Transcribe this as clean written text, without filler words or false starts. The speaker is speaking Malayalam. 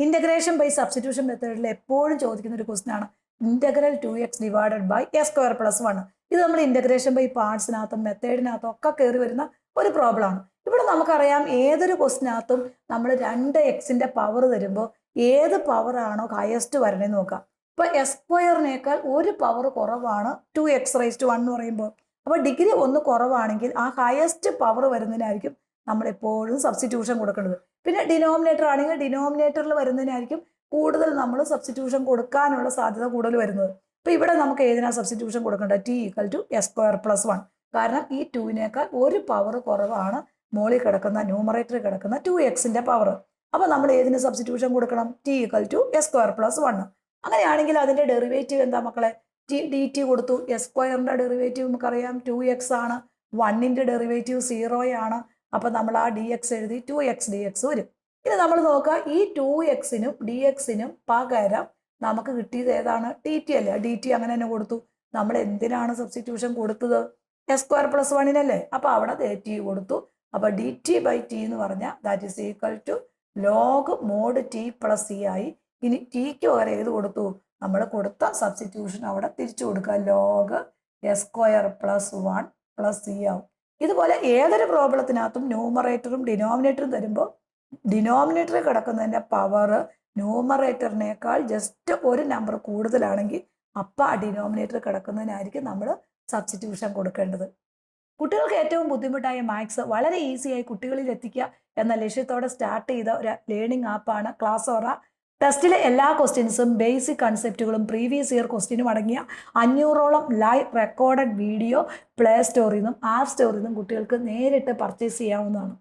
ഇന്റഗ്രേഷൻ ബൈ സബ്സ്റ്റിറ്റ്യൂഷൻ മെത്തേഡിൽ എപ്പോഴും ചോദിക്കുന്ന ഒരു ക്വസ്റ്റൻ ആണ് integral 2x divided by s square plus 1. ഇത് നമ്മൾ ഇന്റഗ്രേഷൻ ബൈ പാർട്സിനകത്തും മെത്തേഡിനകത്തും ഒക്കെ കയറി വരുന്ന ഒരു പ്രോബ്ലം ആണ്. ഇവിടെ നമുക്കറിയാം ഏതൊരു ക്വസ്റ്റിനകത്തും നമ്മൾ 2x പവർ തരുമ്പോൾ ഏത് പവർ ആണോ ഹയസ്റ്റ് വരണേന്ന് നോക്കാം. ഇപ്പൊ എസ് സ്ക്വയറിനേക്കാൾ ഒരു പവർ കുറവാണ് 2x⁻1 എന്ന് പറയുമ്പോൾ. അപ്പൊ ഡിഗ്രി ഒന്ന് കുറവാണെങ്കിൽ ആ ഹയസ്റ്റ് പവർ വരുന്നതിനായിരിക്കും നമ്മൾ എപ്പോഴും സബ്സ്റ്റിറ്റ്യൂഷൻ കൊടുക്കേണ്ടത്. പിന്നെ ഡിനോമിനേറ്റർ ആണെങ്കിൽ ഡിനോമിനേറ്ററിൽ വരുന്നതിനായിരിക്കും കൂടുതൽ നമ്മൾ സബ്സ്റ്റിറ്റ്യൂഷൻ കൊടുക്കാനുള്ള സാധ്യത കൂടുതൽ വരുന്നത്. അപ്പൊ ഇവിടെ നമുക്ക് ഏതിനാ സബ്സ്റ്റിറ്റ്യൂഷൻ കൊടുക്കേണ്ടത്? t = s²+1. കാരണം ഈ 2വിനേക്കാൾ ഒരു പവർ കുറവാണ് മോളിൽ കിടക്കുന്ന ന്യൂമറേറ്ററിൽ കിടക്കുന്ന 2x പവർ. അപ്പൊ നമ്മൾ ഏതിന് സബ്സ്റ്റിറ്റ്യൂഷൻ കൊടുക്കണം? t = s²+1. അങ്ങനെയാണെങ്കിൽ അതിന്റെ ഡെറിവേറ്റീവ് എന്താ മക്കളെ? dt കൊടുത്തു. s² ഡെറിവേറ്റീവ് നമുക്കറിയാം 2x ആണ്. 1ന്റെ ഡെറിവേറ്റീവ് 0 ആണ്. അപ്പൊ നമ്മൾ ആ dx എഴുതി 2x dx വരും. ഇനി നമ്മൾ നോക്കുക, ഈ 2xനും dxനും പകരം നമുക്ക് കിട്ടിയത് ഏതാണ്? dt അല്ലേ? dt അങ്ങനെ തന്നെ കൊടുത്തു. നമ്മൾ എന്തിനാണ് സബ്സ്റ്റിറ്റ്യൂഷൻ കൊടുത്തത്? s²+1നല്ലേ? അപ്പൊ അവിടെ t കൊടുത്തു. അപ്പൊ dt/t എന്ന് പറഞ്ഞാൽ that is equal to log mod t + c ആയി. ഇനി ടിക്ക് പകരം ഏത് കൊടുത്തു? നമ്മൾ കൊടുത്ത സബ്സ്റ്റിറ്റ്യൂഷൻ അവിടെ തിരിച്ചു കൊടുക്കുക. log s²+1 + c ആവും. ഇതുപോലെ ഏതൊരു പ്രോബ്ലത്തിനകത്തും ന്യൂമറേറ്ററും ഡിനോമിനേറ്ററും തരുമ്പോൾ ഡിനോമിനേറ്ററിൽ കിടക്കുന്നതിന്റെ പവർ ന്യൂമറേറ്ററിനേക്കാൾ ജസ്റ്റ് ഒരു നമ്പർ കൂടുതലാണെങ്കിൽ അപ്പം ആ ഡിനോമിനേറ്റർ കിടക്കുന്നതിനായിരിക്കും നമ്മൾ സബ്സ്റ്റിറ്റ്യൂഷൻ കൊടുക്കേണ്ടത്. കുട്ടികൾക്ക് ഏറ്റവും ബുദ്ധിമുട്ടായ മാത്സ് വളരെ ഈസിയായി കുട്ടികളിൽ എത്തിക്കുക എന്ന ലക്ഷ്യത്തോടെ സ്റ്റാർട്ട് ചെയ്ത ഒരു ലേണിംഗ് ആപ്പാണ് ക്ലാസോറ. ടെസ്റ്റിലെ എല്ലാ ക്വസ്റ്റ്യൻസും ബേസിക് കൺസെപ്റ്റുകളും പ്രീവിയസ് ഇയർ ക്വസ്റ്റ്യനും അടങ്ങിയ 500ഓളം ലൈവ് റെക്കോർഡഡ് വീഡിയോ പ്ലേ സ്റ്റോറിൽ നിന്നും ആപ്പ് സ്റ്റോറിൽ നിന്നും കുട്ടികൾക്ക് നേരിട്ട് പർച്ചേസ് ചെയ്യാവുന്നതാണ്.